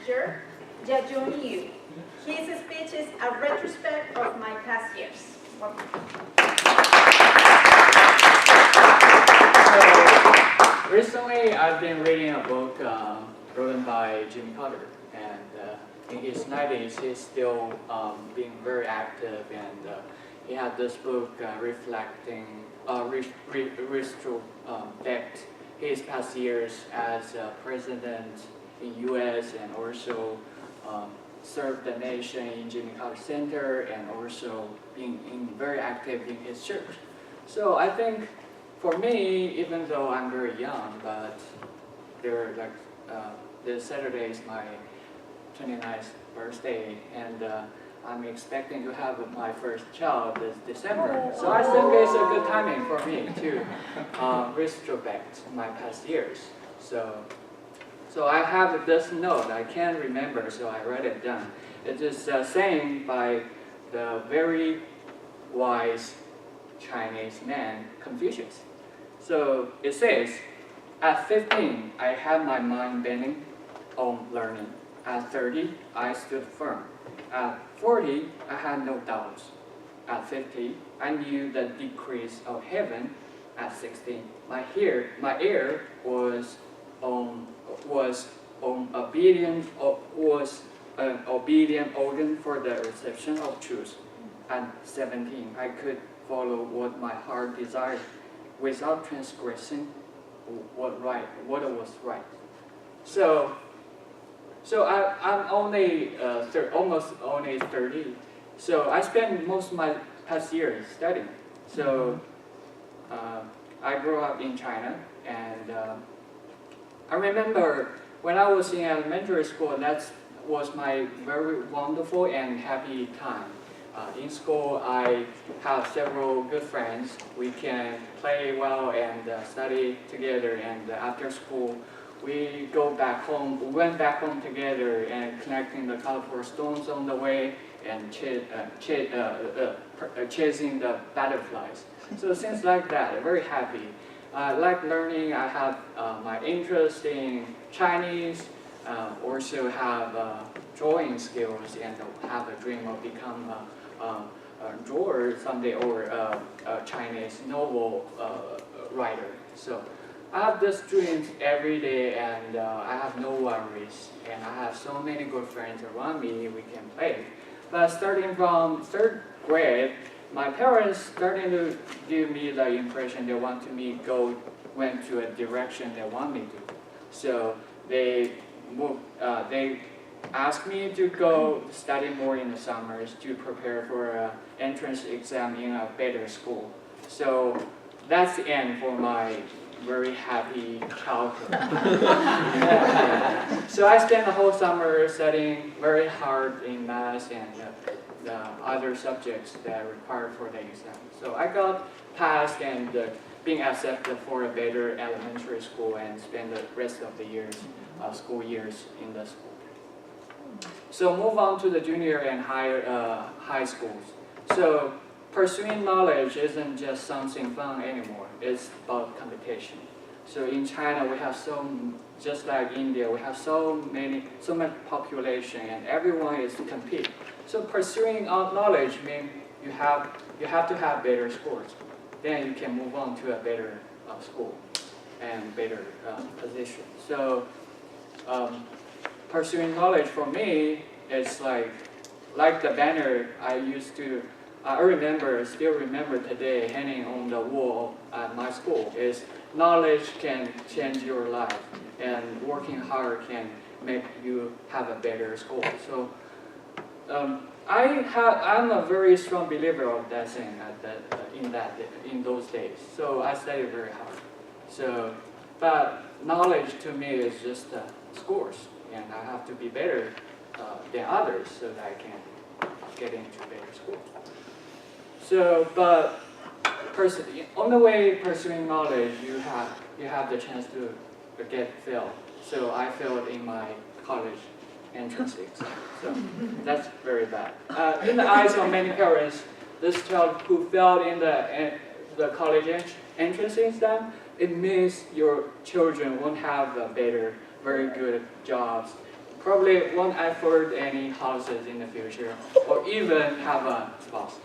manager, Yayun Yu. His speech is a retrospect of my past years. Welcome. So, recently I've been reading a book written by Jimmy Carter, and in his 90s he's still being very active, and he had this book reflecting, retrospect his past years as president in U.S. and also served the nation in Jimmy Carter Center, and also being very active in his church. So I think for me, even though I'm very young, but this Saturday is my 29th birthday, and I'm expecting to have my first child this December. So I think it's a good timing for me to retrospect my past years. So I have this note, I can't remember, so I wrote it down. It is a saying by the very wise Chinese man, Confucius. So it says, at 15, I had my mind bending on learning. At 30, I stood firm. At 40, I had no doubts. At 50, I knew the decrees of heaven. At 60, my ear was an obedient organ for the reception of truth. At 17, I could follow what my heart desired without transgressing what was right. So I'm only almost only 30. So I spent most of my past years studying. So I grew up in China, and I remember when I was in elementary school, that was my very wonderful and happy time. In school, I have several good friends. We can play well and study together, and after school, we go back home. We went back home together and collecting the colorful stones on the way and chasing the butterflies. So things like that, I'm very happy. I like learning. I have my interest in Chinese, also have drawing skills, and have a dream of become a drawer someday, or a Chinese novel writer. So I have these dreams every day, and I have no worries, and I have so many good friends around me. We can play. But starting from third grade, my parents started to give me the impression they want me went to a direction they want me to. So they asked me to go study more in the summers to prepare for an entrance exam in a better school. So that's the end for my very happy childhood. So I spent the whole summer studying very hard in math and the other subjects that are required for the exam. So I got passed and being accepted for a better elementary school, and spend the rest of the school years in the school. So move on to the junior and high schools. So pursuing knowledge isn't just something fun anymore. It's about competition. So in China, we have just like India, we have so much population, and everyone is compete. So pursuing knowledge means you have to have better scores. Then you can move on to a better school and better position. So pursuing knowledge for me is like the banner I still remember today, hanging on the wall at my school, is knowledge can change your life, and working hard can make you have a better score. So I'm a very strong believer of that thing in those days. So I studied very hard. But knowledge to me is just scores, and I have to be better than others so that I can get into better school. So, but on the way pursuing knowledge, you have the chance to fail. So I failed in my college entrance exam. So that's very bad. In the eyes of many parents, this child who failed in the college entrance exam, it means your children won't have very good jobs. probably won't afford any houses in the future, or even have a spouse.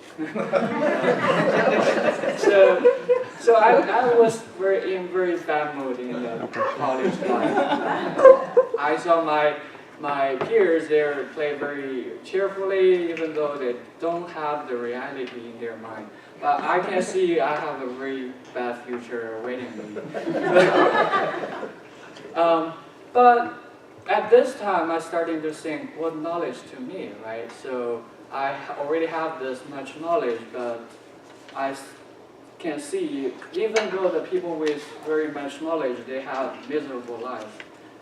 so I was in very bad mood in the college life. I saw my peers there play very cheerfully, even though they don't have the reality in their mind. But I can see I have a very bad future awaiting me. But at this time, I started to think, what knowledge to me, right? So I already have this much knowledge, but I can see, even though the people with very much knowledge, they have miserable lives.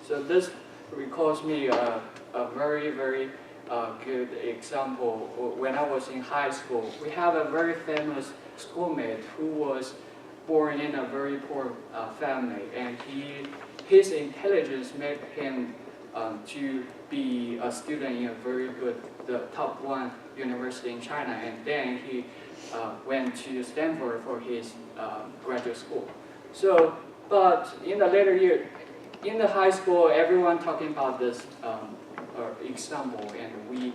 So this recalls me a very, very good example. When I was in high school, we have a very famous schoolmate who was born in a very poor family, and his intelligence made him to be a student in a very good, the top one university in China, and then he went to Stanford for his graduate school. So, but in the later year, in the high school, everyone talking about this example, and we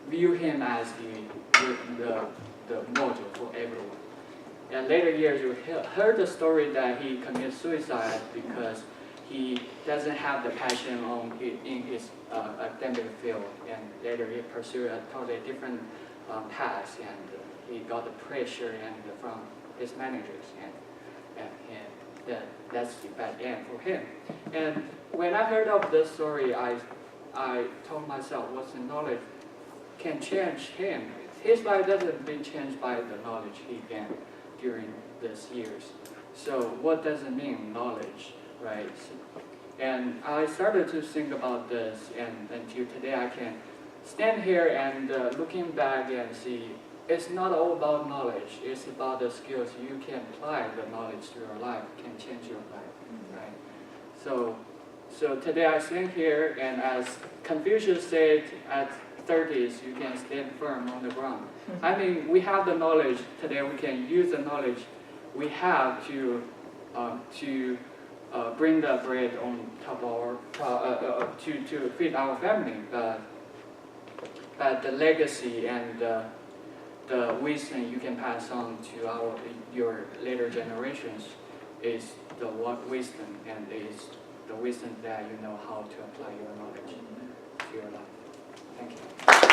view him as the model for everyone. And later years, you heard the story that he committed suicide because he doesn't have the passion in his academic field, and later he pursued a totally different path, and he got the pressure from his managers, and that's the bad end for him. And when I heard of this story, I told myself, what's the knowledge can change him? His life doesn't be changed by the knowledge he gained during these years. So what does it mean, knowledge, right? And I started to think about this, and until today I can stand here and looking back and see it's not all about knowledge, it's about the skills you can apply the knowledge to your life, can change your life, right? So today I stand here, and as Confucius said, at 30s you can stand firm on the ground. I mean, we have the knowledge today, we can use the knowledge we have to bring the bread on top of our, to feed our family, but the legacy and the wisdom you can pass on to your later generations is the wisdom, and is the wisdom that you know how to apply your knowledge to your life. Thank you.